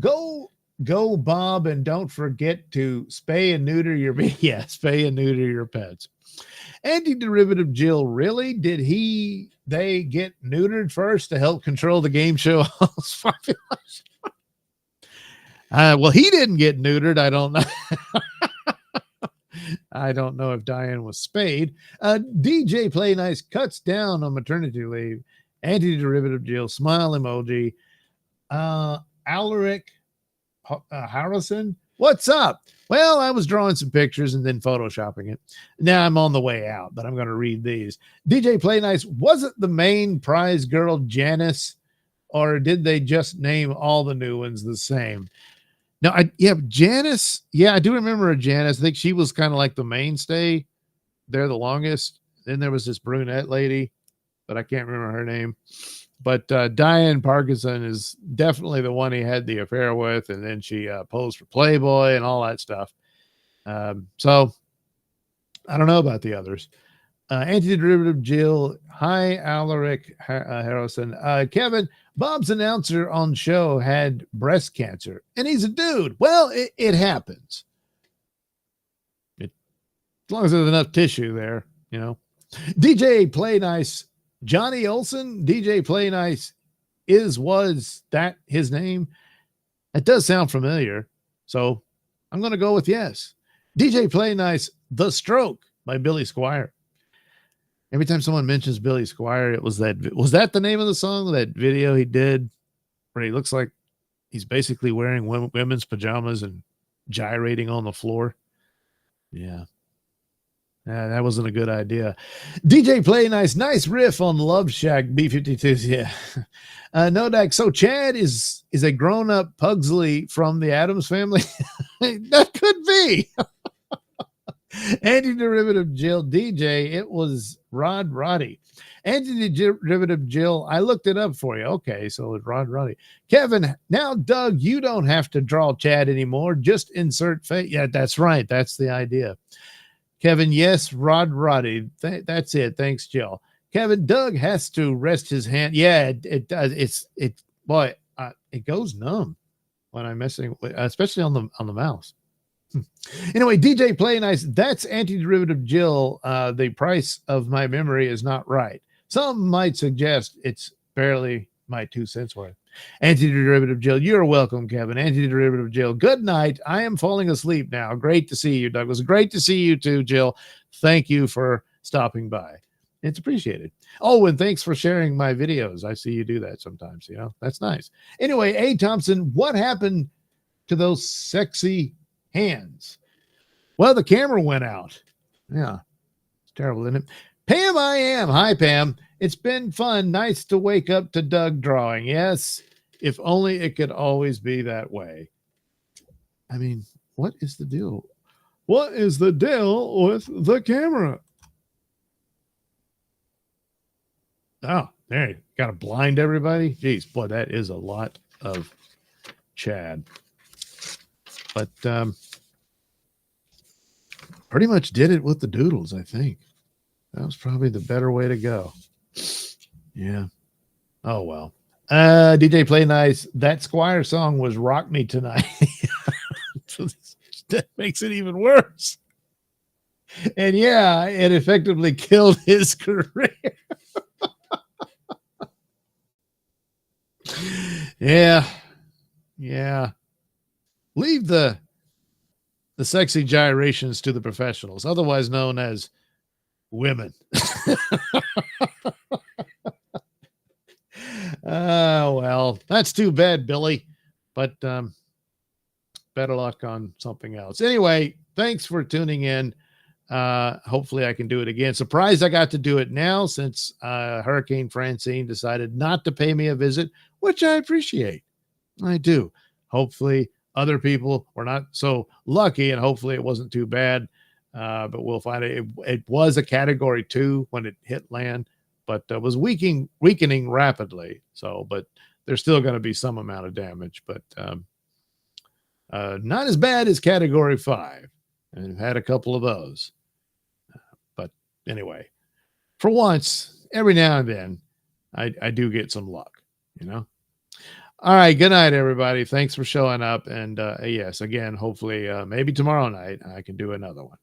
go Bob, and don't forget to spay and neuter your spay and neuter your pets. Anti-derivative Jill, really? Did they get neutered first to help control the game show host population? Well, he didn't get neutered. I don't know. I don't know if Diane was spayed. DJ Play Nice cuts down on maternity leave. Anti-derivative Jill, smile emoji. Alaric Harrison, what's up? Well, I was drawing some pictures and then photoshopping it. Now I'm on the way out, but I'm going to read these. DJ Play Nice, wasn't the main prize girl Janice, or did they just name all the new ones the same? No, Janice. Yeah, I do remember a Janice. I think she was kind of like the mainstay there the longest. Then there was this brunette lady, but I can't remember her name. But Diane Parkinson is definitely the one he had the affair with, and then she posed for Playboy and all that stuff. So I don't know about the others. Anti-derivative Jill, hi Alaric Harrison. Kevin, Bob's announcer on show had breast cancer, and he's a dude. Well, it happens. As long as there's enough tissue there, you know. DJ Play Nice, Johnny Olson. DJ Play Nice was that his name? It does sound familiar, so I'm going to go with yes. DJ Play Nice, The Stroke by Billy Squier. Every time someone mentions Billy Squier, was that the name of the song? That video he did where he looks like he's basically wearing women's pajamas and gyrating on the floor. Yeah. That wasn't a good idea. DJ Play Nice riff on Love Shack B-52s. Yeah. Nodak. So Chad is a grown-up Pugsley from the Addams Family. That could be. Anti-derivative Jill, DJ, it was Rod Roddy. Anti-derivative Jill, I looked it up for you. Okay, so it's Rod Roddy. Kevin, now Doug, you don't have to draw Chad anymore. Just insert face. Yeah, that's right. That's the idea. Kevin, yes, Rod Roddy. That's it. Thanks, Jill. Kevin, Doug has to rest his hand. Yeah, it does. It goes numb when I'm messing with, especially on the mouse. Anyway, DJ Play Nice, that's Anti-derivative Jill. The price of my memory is not right. Some might suggest it's barely my 2 cents worth. Anti-derivative Jill, you're welcome, Kevin. Anti-derivative Jill, good night. I am falling asleep now. Great to see you, Douglas. Great to see you too, Jill. Thank you for stopping by. It's appreciated. Oh, and thanks for sharing my videos. I see you do that sometimes. You know, that's nice. Anyway, A. Thompson, what happened to those sexy hands? Well, the camera went out. Yeah, it's terrible, isn't it? Pam, I am. Hi, Pam. It's been fun. Nice to wake up to Doug drawing. Yes, if only it could always be that way. I mean, what is the deal? What is the deal with the camera? Oh, there you got to blind everybody. Jeez, boy, that is a lot of Chad. But pretty much did it with the doodles, I think. That was probably the better way to go. Yeah. Oh, well. DJ Play Nice, that Squire song was Rock Me Tonight. That makes it even worse. And yeah, it effectively killed his career. Yeah. Leave the sexy gyrations to the professionals, otherwise known as women. Well, that's too bad, Billy. But better luck on something else. Anyway, thanks for tuning in. Hopefully I can do it again. Surprised I got to do it now since Hurricane Francine decided not to pay me a visit, which I appreciate. I do. Hopefully other people were not so lucky, and hopefully it wasn't too bad. But we'll find it. It was a category 2 when it hit land, but was weakening rapidly. So, but there's still going to be some amount of damage, but not as bad as category 5. And I've had a couple of those. But anyway, for once, every now and then, I do get some luck, you know? All right. Good night, everybody. Thanks for showing up. And yes, again, hopefully maybe tomorrow night I can do another one.